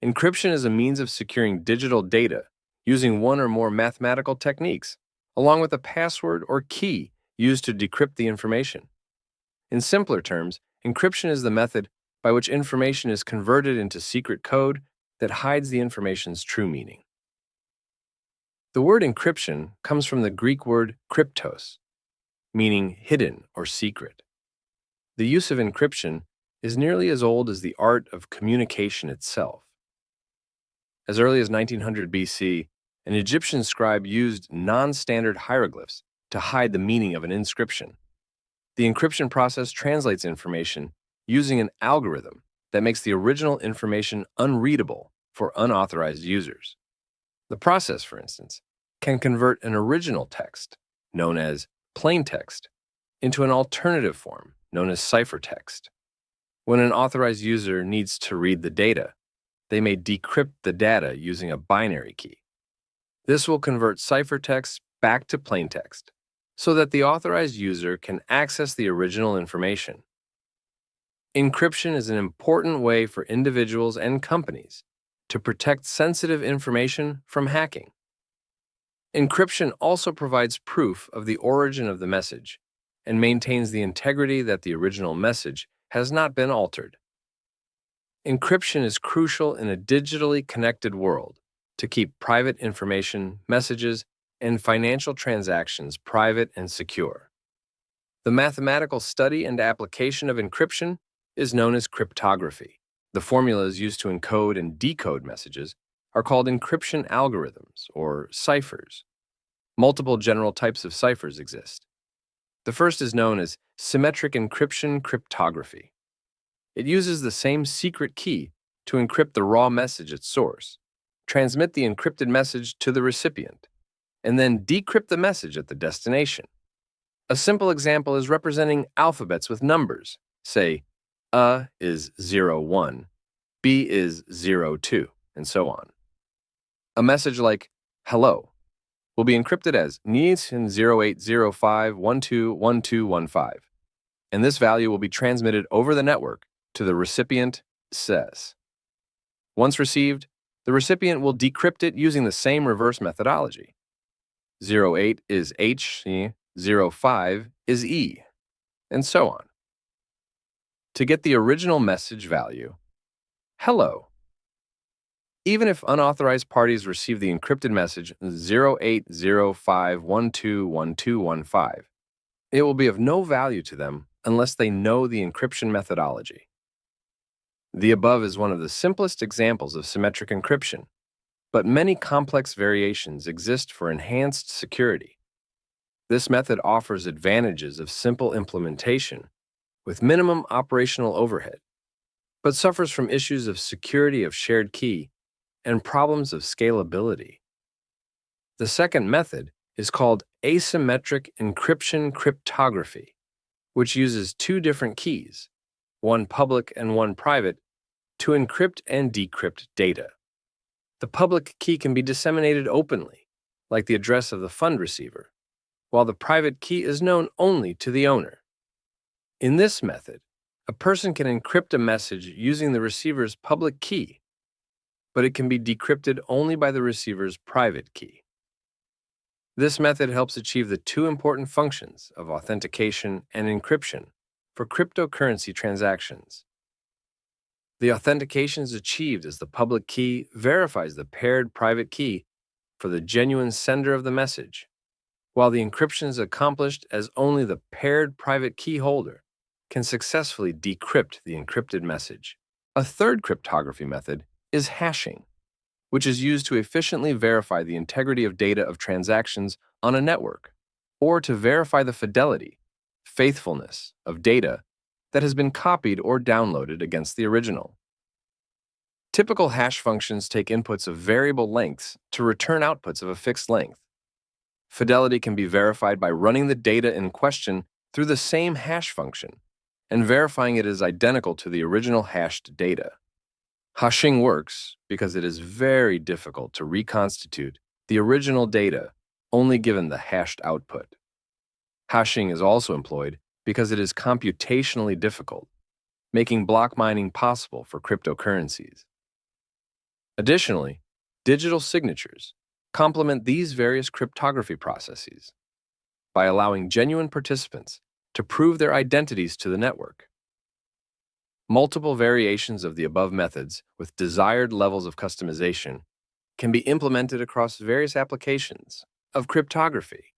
Encryption is a means of securing digital data using one or more mathematical techniques, along with a password or key used to decrypt the information. In simpler terms, encryption is the method by which information is converted into secret code that hides the information's true meaning. The word encryption comes from the Greek word kryptos, meaning hidden or secret. The use of encryption is nearly as old as the art of communication itself. As early as 1900 BC, an Egyptian scribe used non-standard hieroglyphs to hide the meaning of an inscription. The encryption process translates information using an algorithm that makes the original information unreadable for unauthorized users. The process, for instance, can convert an original text, known as plaintext, into an alternative form, known as ciphertext. When an authorized user needs to read the data, they may decrypt the data using a binary key. This will convert ciphertext back to plaintext so that the authorized user can access the original information. Encryption is an important way for individuals and companies to protect sensitive information from hacking. Encryption also provides proof of the origin of the message and maintains the integrity that the original message has not been altered. Encryption is crucial in a digitally connected world to keep private information, messages, and financial transactions private and secure. The mathematical study and application of encryption is known as cryptography. The formulas used to encode and decode messages are called encryption algorithms, or ciphers. Multiple general types of ciphers exist. The first is known as symmetric encryption cryptography. It uses the same secret key to encrypt the raw message at source, transmit the encrypted message to the recipient, and then decrypt the message at the destination. A simple example is representing alphabets with numbers. Say, A is 01, B is 02, and so on. A message like, hello, will be encrypted as Nielsen 0805121215, and this value will be transmitted over the network to the recipient says. Once received, the recipient will decrypt it using the same reverse methodology. 08 is H, 05 is E, and so on. To get the original message value, hello. Even if unauthorized parties receive the encrypted message 0805121215, it will be of no value to them unless they know the encryption methodology. The above is one of the simplest examples of symmetric encryption, but many complex variations exist for enhanced security. This method offers advantages of simple implementation with minimum operational overhead, but suffers from issues of security of shared key and problems of scalability. The second method is called asymmetric encryption cryptography, which uses two different keys, one public and one private, to encrypt and decrypt data. The public key can be disseminated openly, like the address of the fund receiver, while the private key is known only to the owner. In this method, a person can encrypt a message using the receiver's public key, but it can be decrypted only by the receiver's private key. This method helps achieve the two important functions of authentication and encryption for cryptocurrency transactions. The authentication is achieved as the public key verifies the paired private key for the genuine sender of the message, while the encryption is accomplished as only the paired private key holder can successfully decrypt the encrypted message. A third cryptography method is hashing, which is used to efficiently verify the integrity of data of transactions on a network, or to verify the fidelity, faithfulness of data that has been copied or downloaded against the original. Typical hash functions take inputs of variable lengths to return outputs of a fixed length. Fidelity can be verified by running the data in question through the same hash function and verifying it is identical to the original hashed data. Hashing works because it is very difficult to reconstitute the original data only given the hashed output. Hashing is also employed because it is computationally difficult, making block mining possible for cryptocurrencies. Additionally, digital signatures complement these various cryptography processes by allowing genuine participants to prove their identities to the network. Multiple variations of the above methods with desired levels of customization can be implemented across various applications of cryptography.